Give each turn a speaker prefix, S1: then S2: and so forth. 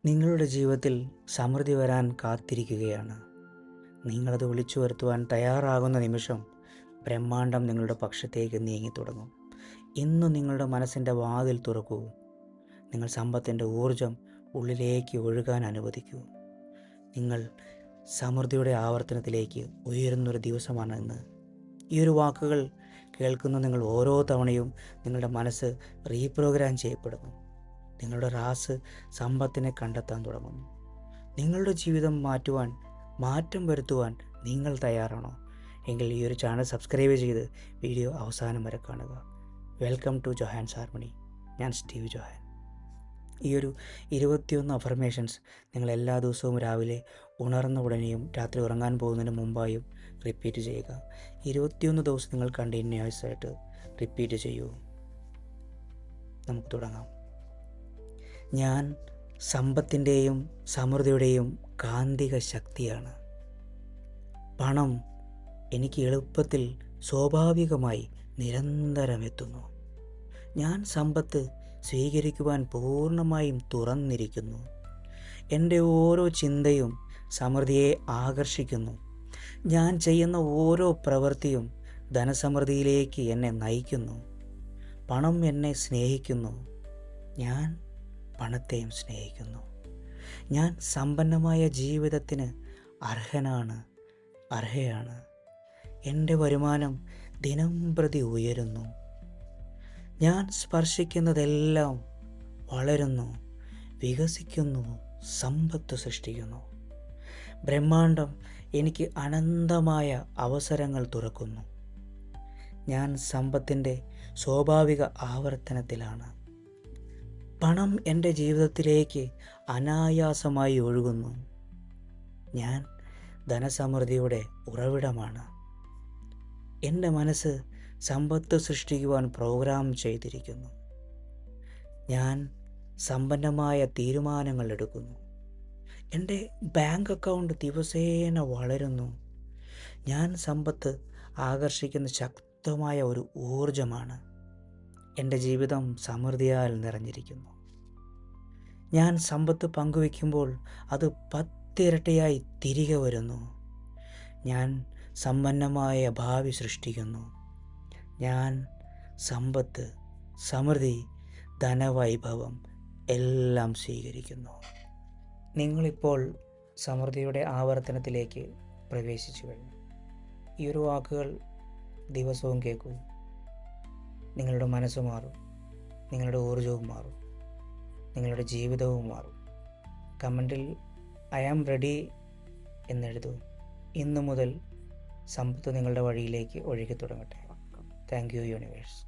S1: നിങ്ങളുടെ ജീവിതത്തിൽ സമൃദ്ധി വരാൻ കാത്തിരിക്കുകയാണ്. നിങ്ങളത് വിളിച്ചു വരുത്തുവാൻ തയ്യാറാകുന്ന നിമിഷം ബ്രഹ്മാണ്ടം നിങ്ങളുടെ പക്ഷത്തേക്ക് നീങ്ങിത്തുടങ്ങും. ഇന്ന് നിങ്ങളുടെ മനസ്സിൻ്റെ വാതിൽ തുറക്കൂ. നിങ്ങൾ സമ്പത്തിൻ്റെ ഊർജം ഉള്ളിലേക്ക് ഒഴുകാൻ അനുവദിക്കൂ. നിങ്ങൾ സമൃദ്ധിയുടെ ആവർത്തനത്തിലേക്ക് ഉയരുന്നൊരു ദിവസമാണ് ഇന്ന്. ഈ ഒരു വാക്കുകൾ കേൾക്കുന്ന നിങ്ങൾ ഓരോ തവണയും നിങ്ങളുടെ മനസ്സ് റീപ്രോഗ്രാം ചെയ്യപ്പെടുന്നു. നിങ്ങളുടെ റാസ് സമ്പത്തിനെ കണ്ടെത്താൻ തുടങ്ങുന്നു. നിങ്ങളുടെ ജീവിതം മാറ്റം വരുത്തുവാൻ നിങ്ങൾ തയ്യാറാണോ? എങ്കിൽ ഈ ഒരു ചാനൽ സബ്സ്ക്രൈബ് ചെയ്ത് വീഡിയോ അവസാനം വരെ കാണുക. Welcome to Johan's harmony. ഞാൻ സ്റ്റീവ് ജൊഹാൻ. ഈ ഒരു 21 അഫർമേഷൻസ് നിങ്ങൾ എല്ലാ ദിവസവും രാവിലെ ഉണർന്ന ഉടനെയും രാത്രി ഉറങ്ങാൻ പോകുന്നതിന് മുമ്പായും റിപ്പീറ്റ് ചെയ്യുക. 21 ദിവസം നിങ്ങൾ കണ്ടിന്യൂസ് ആയിട്ട് റിപ്പീറ്റ് ചെയ്യൂ. നമുക്ക് തുടങ്ങാം. ഞാൻ സമ്പത്തിൻ്റെയും സമൃദ്ധിയുടെയും കാന്തിക ശക്തിയാണ്. പണം എനിക്ക് എളുപ്പത്തിൽ സ്വാഭാവികമായി നിരന്തരം എത്തുന്നു. ഞാൻ സമ്പത്ത് സ്വീകരിക്കുവാൻ പൂർണ്ണമായും തുറന്നിരിക്കുന്നു. എൻ്റെ ഓരോ ചിന്തയും സമൃദ്ധിയെ ആകർഷിക്കുന്നു. ഞാൻ ചെയ്യുന്ന ഓരോ പ്രവൃത്തിയും ധനസമൃദ്ധിയിലേക്ക് എന്നെ നയിക്കുന്നു. പണം എന്നെ സ്നേഹിക്കുന്നു. ഞാൻ പണത്തെയും സ്നേഹിക്കുന്നു. ഞാൻ സമ്പന്നമായ ജീവിതത്തിന് അർഹയാണ്. എൻ്റെ വരുമാനം ദിനംപ്രതി ഉയരുന്നു. ഞാൻ സ്പർശിക്കുന്നതെല്ലാം വളരുന്നു, വികസിക്കുന്നു, സമ്പത്ത് സൃഷ്ടിക്കുന്നു. ബ്രഹ്മാണ്ടം എനിക്ക് അനന്തമായ അവസരങ്ങൾ തുറക്കുന്നു. ഞാൻ സമ്പത്തിൻ്റെ സ്വാഭാവിക ആവർത്തനത്തിലാണ്. പണം എൻ്റെ ജീവിതത്തിലേക്ക് അനായാസമായി ഒഴുകുന്നു. ഞാൻ ധനസമൃദ്ധിയുടെ ഉറവിടമാണ്. എൻ്റെ മനസ്സ് സമ്പത്ത് സൃഷ്ടിക്കുവാൻ പ്രോഗ്രാം ചെയ്തിരിക്കുന്നു. ഞാൻ സമ്പന്നമായ തീരുമാനങ്ങൾ എടുക്കുന്നു. എൻ്റെ ബാങ്ക് അക്കൗണ്ട് ദിവസേന വളരുന്നു. ഞാൻ സമ്പത്ത് ആകർഷിക്കുന്ന ശക്തമായ ഒരു ഊർജമാണ്. എൻ്റെ ജീവിതം സമൃദ്ധിയാൽ നിറഞ്ഞിരിക്കുന്നു. ഞാൻ സമ്പത്ത് പങ്കുവയ്ക്കുമ്പോൾ അത് 10 ഇരട്ടിയായി തിരികെ വരുന്നു. ഞാൻ സമ്പന്നമായ ഭാവി സൃഷ്ടിക്കുന്നു. ഞാൻ സമ്പത്ത്, സമൃദ്ധി, ധനവൈഭവം എല്ലാം സ്വീകരിക്കുന്നു. നിങ്ങളിപ്പോൾ സമൃദ്ധിയുടെ ആവർത്തനത്തിലേക്ക് പ്രവേശിച്ചു കഴിഞ്ഞു. ഈ ഒരു വാക്കുകൾ ദിവസവും കേൾക്കൂ. നിങ്ങളുടെ മനസ്സ് മാറും, നിങ്ങളുടെ ഊർജവും മാറും, നിങ്ങളുടെ ജീവിതവും മാറും. കമൻറ്റിൽ ഐ ആം റെഡി എന്നെഴുതൂ. ഇന്നു മുതൽ സമ്പത്ത് നിങ്ങളുടെ വഴിയിലേക്ക് ഒഴുകി തുടങ്ങട്ടെ. Thank you universe.